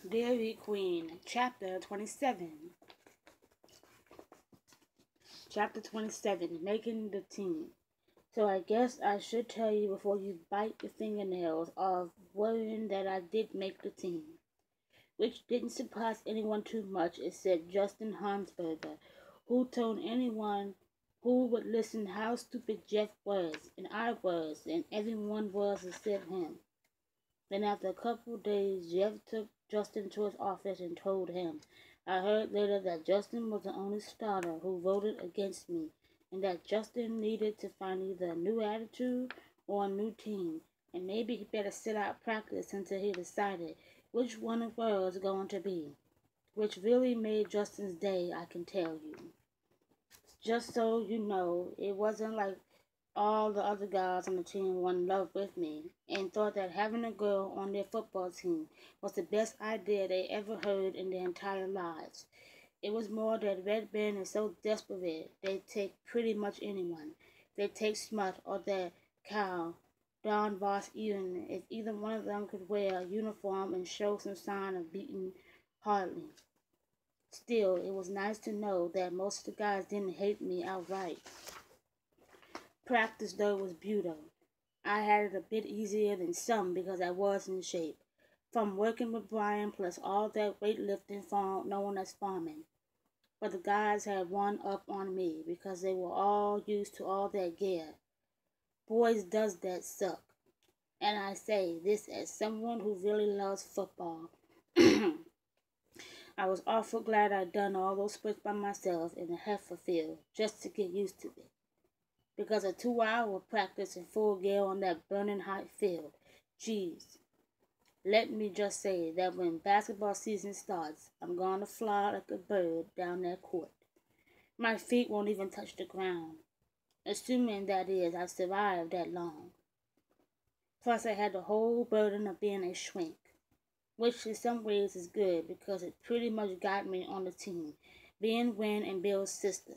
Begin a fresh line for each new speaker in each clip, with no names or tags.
Dairy Queen, Chapter 27. Chapter 27, Making the Team. So I guess I should tell you before you bite your fingernails of worrying that I did make the team. Which didn't surprise anyone too much except Justin Hansberger, who told anyone who would listen how stupid Jeff was, and I was, and everyone was except him. Then after a couple of days, Jeff took Justin to his office and told him. I heard later that Justin was the only starter who voted against me, and that Justin needed to find either a new attitude or a new team, and maybe he better sit out practice until he decided which one it was going to be, which really made Justin's day, I can tell you. Just so you know, it wasn't like all the other guys on the team were in love with me and thought that having a girl on their football team was the best idea they ever heard in their entire lives. It was more that Red Band is so desperate they take pretty much anyone. They take Smut or that cow, Don Voss, even if either one of them could wear a uniform and show some sign of beating Hartley. Still, it was nice to know that most of the guys didn't hate me outright. Practice, though, was beautiful. I had it a bit easier than some because I was in shape, from working with Brian plus all that weightlifting known as farming. But the guys had one up on me because they were all used to all that gear. Boys does that suck. And I say this as someone who really loves football. I was awful glad I'd done all those splits by myself in the heifer field just to get used to it. Because a 2 hour practice in full gear on that burning hot field. Geez. Let me just say that when basketball season starts, I'm going to fly like a bird down that court. My feet won't even touch the ground. Assuming, that is, I survived that long. Plus, I had the whole burden of being a Schwenk, which in some ways is good because it pretty much got me on the team, being Wynn and Bill's sister.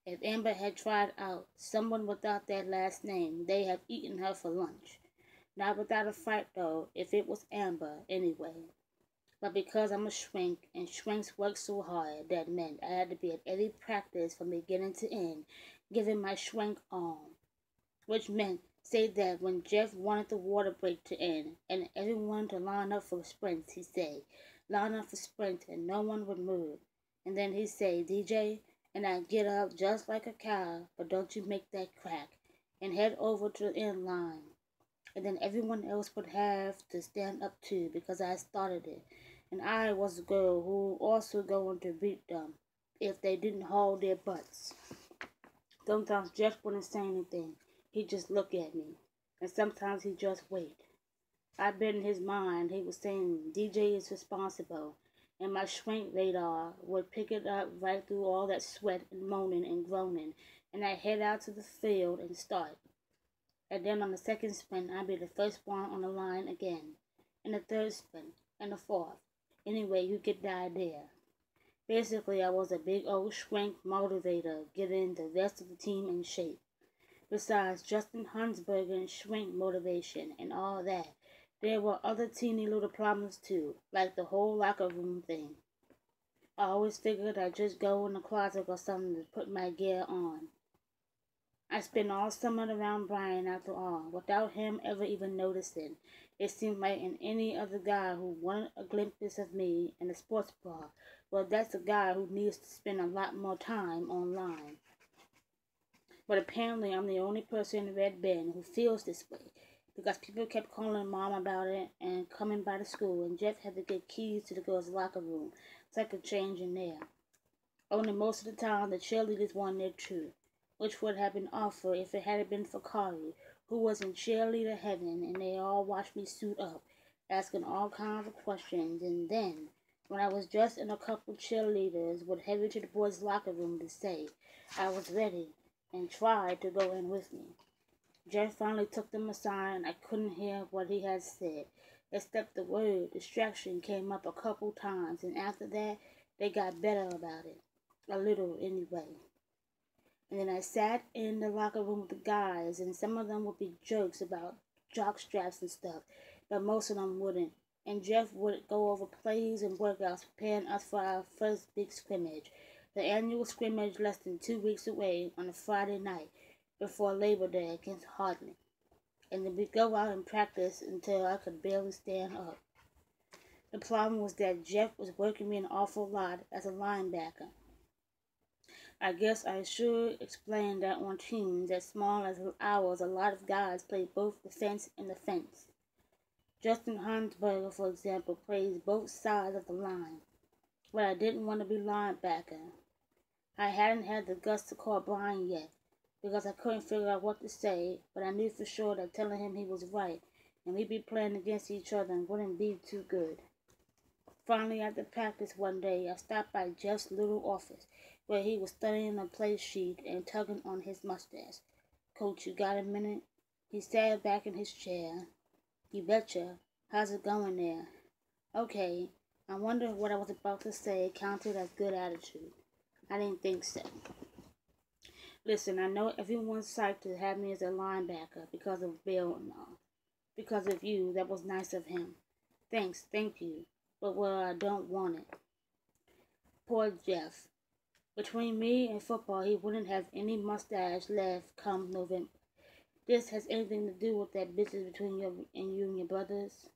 If Amber had tried out someone without that last name, they'd have eaten her for lunch. Not without a fight, though, if it was Amber, anyway. But because I'm a Schwenk, and Schwenks work so hard, that meant I had to be at every practice from beginning to end, giving my Schwenk arm. Which meant, say that when Jeff wanted the water break to end, and everyone to line up for sprints, he'd say, line up for sprint, and no one would move. And then he'd say, DJ, and I'd get up just like a cow, but don't you make that crack, and head over to the end line. And then everyone else would have to stand up too, because I started it, and I was the girl who also going to beat them if they didn't haul their butts. Sometimes Jeff wouldn't say anything. He'd just look at me, and sometimes he'd just wait. I bet in his mind he was saying DJ is responsible, and my Schwenk radar would pick it up right through all that sweat and moaning and groaning, and I'd head out to the field and start. And then on the second sprint, I'd be the first one on the line again, and the third sprint, and the fourth. Anyway, you get the idea. Basically, I was a big old Schwenk motivator, getting the rest of the team in shape. Besides Justin Hansberger and Schwenk motivation and all that, there were other teeny little problems too, like the whole locker room thing. I always figured I'd just go in the closet or something to put my gear on. I spent all summer around Brian after all, without him ever even noticing. It seemed like any other guy who wanted a glimpse of me in a sports bar, well, that's a guy who needs to spend a lot more time online. But apparently I'm the only person in Red Bend who feels this way, because people kept calling Mom about it and coming by the school, and Jeff had to get keys to the girls' locker room so I could change in there. Only most of the time the cheerleaders were in there too, which would have been awful if it hadn't been for Kari, who was in cheerleader heaven, and they all watched me suit up, asking all kinds of questions, and then, when I was dressed in a couple cheerleaders, would head to the boys' locker room to say I was ready, and tried to go in with me. Jeff finally took them aside, and I couldn't hear what he had said, except the word distraction came up a couple times, and after that, they got better about it. A little, anyway. And then I sat in the locker room with the guys, and some of them would be jerks about jock straps and stuff, but most of them wouldn't. and Jeff would go over plays and workouts preparing us for our first big scrimmage. The annual scrimmage less than 2 weeks away on a Friday night before Labor Day against Harding. And then we'd go out and practice until I could barely stand up. The problem was that Jeff was working me an awful lot as a linebacker. I guess I should explain that on teams as small as ours, a lot of guys play both defense and offense. Justin Hansberger, for example, plays both sides of the line, but I didn't want to be linebacker. I hadn't had the guts to call Brian yet, because I couldn't figure out what to say, but I knew for sure that telling him he was right, and we'd be playing against each other and wouldn't be too good. Finally, after practice one day, I stopped by Jeff's little office, where he was studying a play sheet and tugging on his mustache. "Coach, you got a minute?" He sat back in his chair. "You betcha. How's it going there?" "Okay." I wondered what I was about to say counted as good attitude. I didn't think so. "Listen, I know everyone's psyched to have me as a linebacker because of Bill and all. Because of you, that was nice of him. Thanks, thank you. But well, I don't want it." Poor Jeff. Between me and football, he wouldn't have any mustache left come November. "This has anything to do with that business between you and your brothers?"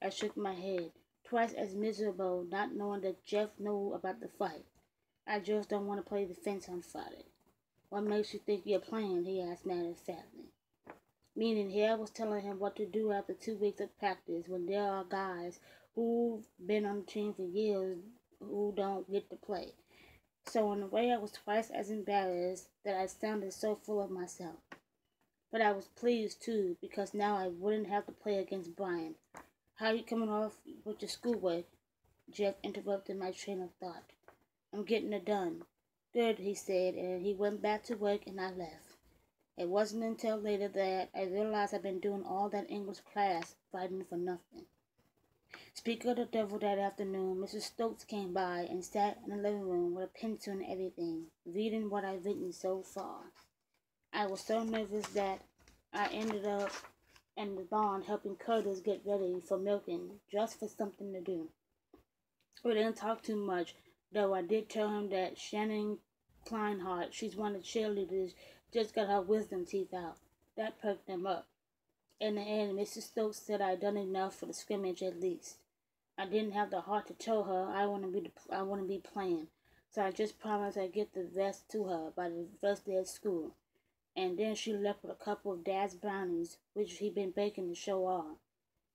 I shook my head, twice as miserable not knowing that Jeff knew about the fight. "I just don't want to play defense on Friday." "What makes you think you're playing?" he asked matter-of-factly. Meaning here I was telling him what to do after 2 weeks of practice when there are guys who've been on the team for years who don't get to play. So in a way I was twice as embarrassed that I sounded so full of myself. But I was pleased too, because now I wouldn't have to play against Brian. "How you coming off with your schoolwork?" Jeff interrupted my train of thought. "I'm getting it done." "Good," he said, and he went back to work and I left. It wasn't until later that I realized I'd been doing all that English class fighting for nothing. Speak of the devil, that afternoon, Mrs. Stokes came by and sat in the living room with a pencil and everything, reading what I'd written so far. I was so nervous that I ended up in the barn helping Curtis get ready for milking, just for something to do. We didn't talk too much, though I did tell him that Shannon Kleinhardt, she's one of the cheerleaders, just got her wisdom teeth out. That perked him up. In the end, Mrs. Stokes said I'd done enough for the scrimmage at least. I didn't have the heart to tell her I wouldn't be playing, so I just promised I'd get the vest to her by the first day of school. And then she left with a couple of Dad's brownies, which he'd been baking to show off.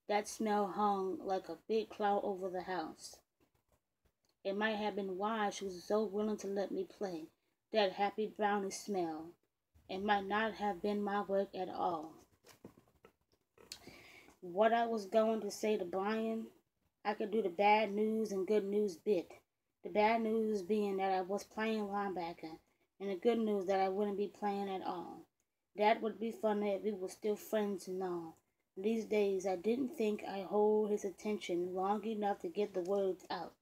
That smell hung like a big cloud over the house. It might have been why she was so willing to let me play, that happy brownie smell. It might not have been my work at all. What I was going to say to Brian, I could do the bad news and good news bit. The bad news being that I was playing linebacker, and the good news that I wouldn't be playing at all. That would be funny if we were still friends and all. These days, I didn't think I'd hold his attention long enough to get the words out.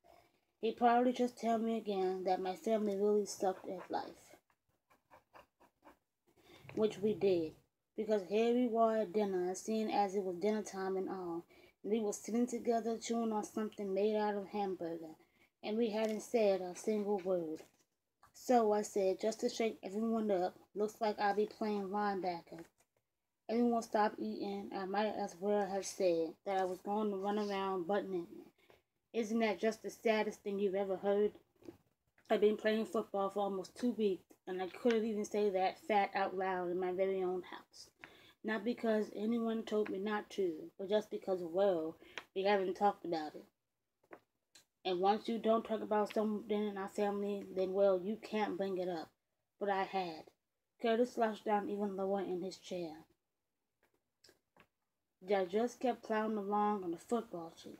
He'd probably just tell me again that my family really sucked at life. Which we did, because here we were at dinner, seeing as it was dinner time and all, and we were sitting together chewing on something made out of hamburger, and we hadn't said a single word. "So," I said, just to shake everyone up, "looks like I'll be playing linebacker." Everyone stopped eating. I might as well have said that I was going to run around buttoning it. Isn't that just the saddest thing you've ever heard? I've been playing football for almost 2 weeks, and I couldn't even say that fat out loud in my very own house. Not because anyone told me not to, but just because, well, we haven't talked about it. And once you don't talk about something in our family, then, well, you can't bring it up. But I had. Curtis slouched down even lower in his chair. I just kept plowing along on the football team.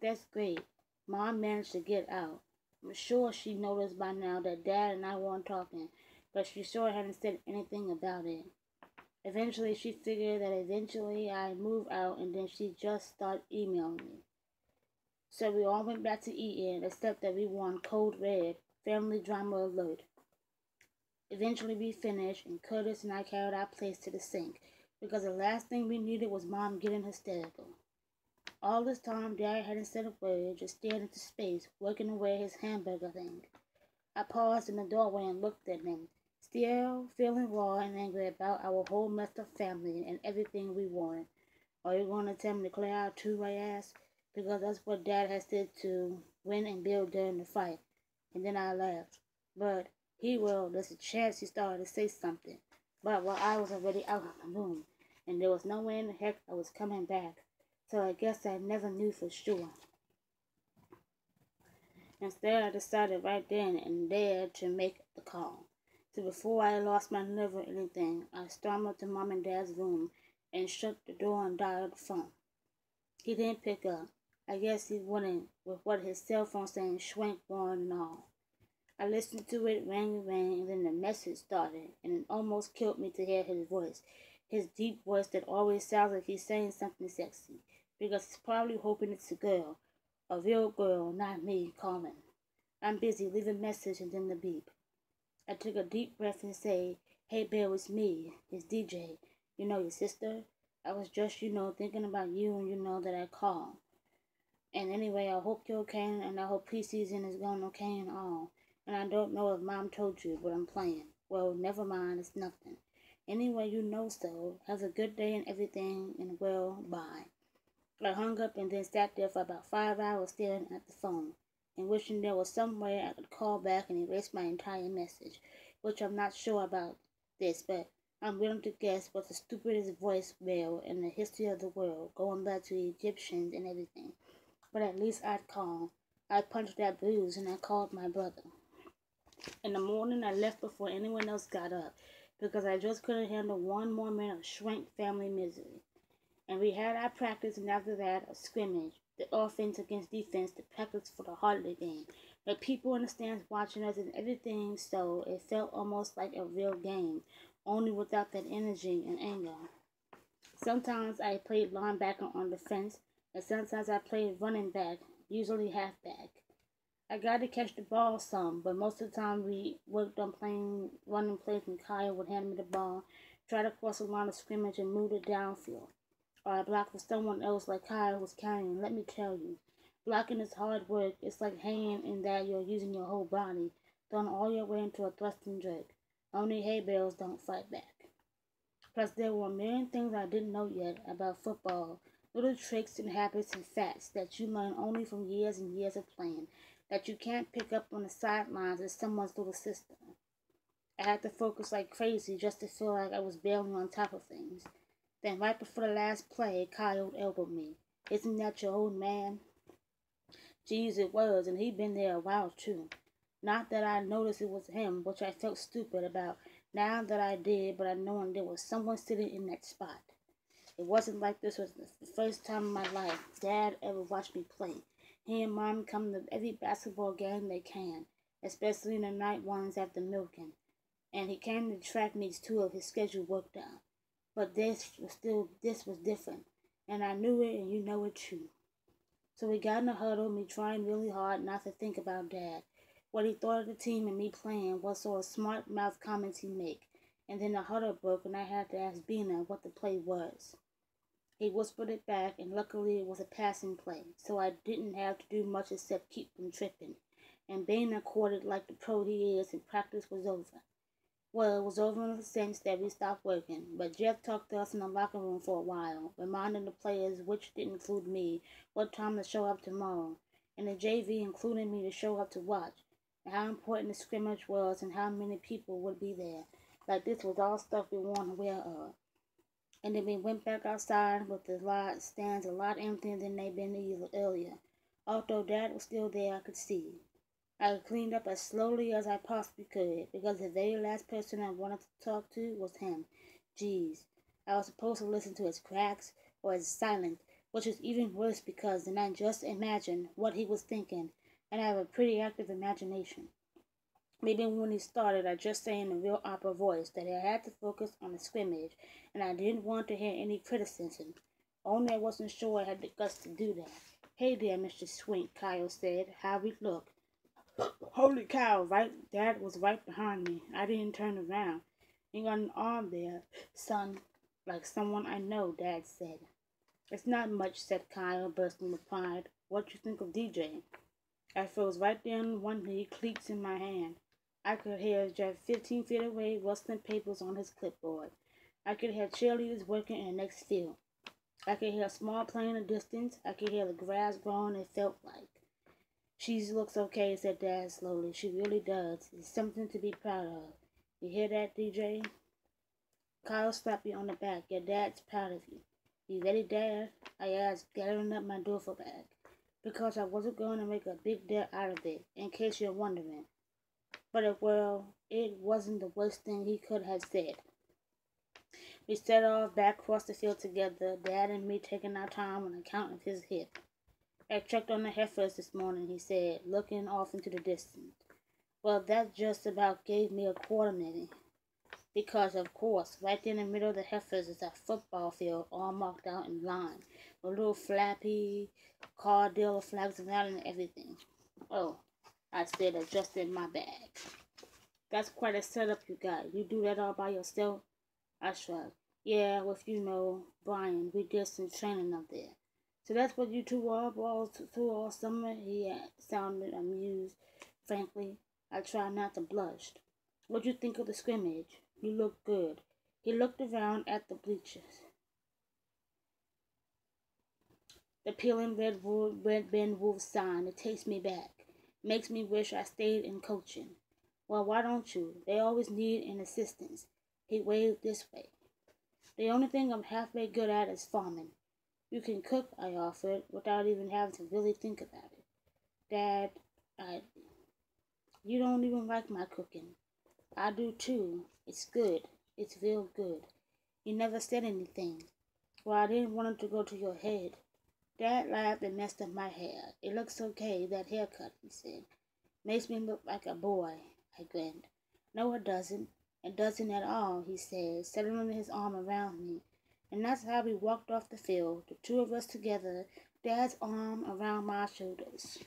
That's great. Mom managed to get out. I'm sure she noticed by now that Dad and I weren't talking, but she sure hadn't said anything about it. Eventually, she figured that eventually I'd move out, and then she'd just start emailing me. So we all went back to eating, except that we were on code red, family drama alert. Eventually we finished, and Curtis and I carried our plates to the sink, because the last thing we needed was Mom getting hysterical. All this time, Dad hadn't said a word, just stared into space, working away at his hamburger thing. I paused in the doorway and looked at him, still feeling raw and angry about our whole messed up family and everything we wanted. Are you going to tell me to clear out too? I asked, because that's what Dad had said to Win and Bill during the fight. And then I laughed. But he will. There's a chance he started to say something. But while I was already out of the room, and there was no way in the heck I was coming back. So I guess I never knew for sure. Instead, I decided right then and there to make the call. So before I lost my nerve or anything, I stormed up to Mom and Dad's room and shut the door and dialed the phone. He didn't pick up. I guess he wouldn't, with what his cell phone saying Schwenk warned and all. I listened to it, rang and rang, and then the message started, and it almost killed me to hear his voice. His deep voice that always sounds like he's saying something sexy, because he's probably hoping it's a girl, a real girl, not me, calling. I'm busy, leave a message, and then the beep. I took a deep breath and said, "Hey Bill, it's me. It's DJ. You know your sister? I was just, thinking about you and that I called. And anyway, I hope you're okay and I hope preseason is going okay and all. And I don't know if Mom told you, but I'm playing. Well, never mind, it's nothing. Anyway, so. Have a good day and everything, and well, bye." I hung up and then sat there for about 5 hours staring at the phone and wishing there was some way I could call back and erase my entire message, which I'm not sure about this, but I'm willing to guess was the stupidest voicemail in the history of the world, going back to the Egyptians and everything. But at least I'd call. I punched that bruise and I called my brother. In the morning, I left before anyone else got up because I just couldn't handle one more minute of Schwenk family misery. And we had our practice, and after that, a scrimmage, the offense against defense, the practice for the heart of the game. But people in the stands watching us and everything, so it felt almost like a real game, only without that energy and anger. Sometimes I played linebacker on defense, and sometimes I played running back, usually halfback. I got to catch the ball some, but most of the time we worked on playing running plays when Kyle would hand me the ball, try to cross the line of scrimmage and move it downfield. Or I blocked for someone else like Kyle was carrying. Let me tell you, blocking is hard work. It's like hanging in that you're using your whole body, throwing all your weight into a thrusting jerk. Only hay bales don't fight back. Plus, there were a million things I didn't know yet about football, little tricks and habits and facts that you learn only from years and years of playing, that you can't pick up on the sidelines as someone's little sister. I had to focus like crazy just to feel like I was barely on top of things. Then, right before the last play, Kyle elbowed me. "Isn't that your old man?" Geez, it was, and he'd been there a while, too. Not that I noticed it was him, which I felt stupid about now that I did, but I knowing there was someone sitting in that spot. It wasn't like this was the first time in my life Dad ever watched me play. He and Mom come to every basketball game they can, especially in the night ones after milking. And he came to track meets too if his schedule worked out. But this was different. And I knew it and you know it too. So we got in a huddle, me trying really hard not to think about Dad. What he thought of the team and me playing, what sort of smart mouth comments he make. And then the huddle broke and I had to ask Bina what the play was. He whispered it back, and luckily it was a passing play, so I didn't have to do much except keep from tripping. And Bina caught it like the pro he is, and practice was over. Well, it was over in the sense that we stopped working, but Jeff talked to us in the locker room for a while, reminding the players, which didn't include me, what time to show up tomorrow, and the JV including me to show up to watch, and how important the scrimmage was and how many people would be there. Like this was all stuff we weren't aware of. And then we went back outside with the stands a lot emptier than they'd been earlier. Although Dad was still there, I could see. I cleaned up as slowly as I possibly could, because the very last person I wanted to talk to was him. Geez, I was supposed to listen to his cracks or his silence, which is even worse because then I just imagined what he was thinking, and I have a pretty active imagination. Maybe when he started, I just say in a real opera voice that I had to focus on the scrimmage, and I didn't want to hear any criticism. Only I wasn't sure I had the guts to do that. "Hey there, Mr. Swink," Kyle said. "How we look?" Holy cow, right? Dad was right behind me. I didn't turn around. "You got an arm there, son, like someone I know," Dad said. It's not much, said Kyle, bursting with pride. What you think of DJing? I froze right there on one knee, cleats in my hand. I could hear Jeff 15 feet away rustling papers on his clipboard. I could hear cheerleaders working in the next field. I could hear a small plane in the distance. I could hear the grass growing, it felt like. She looks okay, said Dad slowly. She really does. It's something to be proud of. You hear that, DJ? Kyle slapped me on the back. Your dad's proud of you. You ready, Dad? I asked, gathering up my duffel bag. Because I wasn't going to make a big deal out of it, in case you're wondering. But it wasn't the worst thing he could have said. We set off back across the field together, Dad and me taking our time on account of his hip. I checked on the heifers this morning, he said, looking off into the distance. Well, that just about gave me a quarter. Because, of course, right in the middle of the heifers is a football field all marked out in line, with little flappy car dealer flags around and everything. Oh, I said, adjusting my bag. That's quite a setup you got. You do that all by yourself? I shrugged. Yeah, with, Brian, we did some training up there. So that's what you two are through all summer? He sounded amused. Frankly, I tried not to blush. What'd you think of the scrimmage? You look good. He looked around at the bleachers. The peeling red Ben Wolf sign. It takes me back. Makes me wish I stayed in coaching. Well, why don't you? They always need an assistant. He waved this way. The only thing I'm halfway good at is farming. You can cook, I offered, without even having to really think about it. Dad, you don't even like my cooking. I do too. It's good. It's real good. You never said anything. Well, I didn't want it to go to your head. Dad laughed and messed up my hair. It looks okay, that haircut, he said. Makes me look like a boy, I grinned. No, it doesn't. It doesn't at all, he said, settling his arm around me. And that's how we walked off the field, the two of us together, Dad's arm around my shoulders.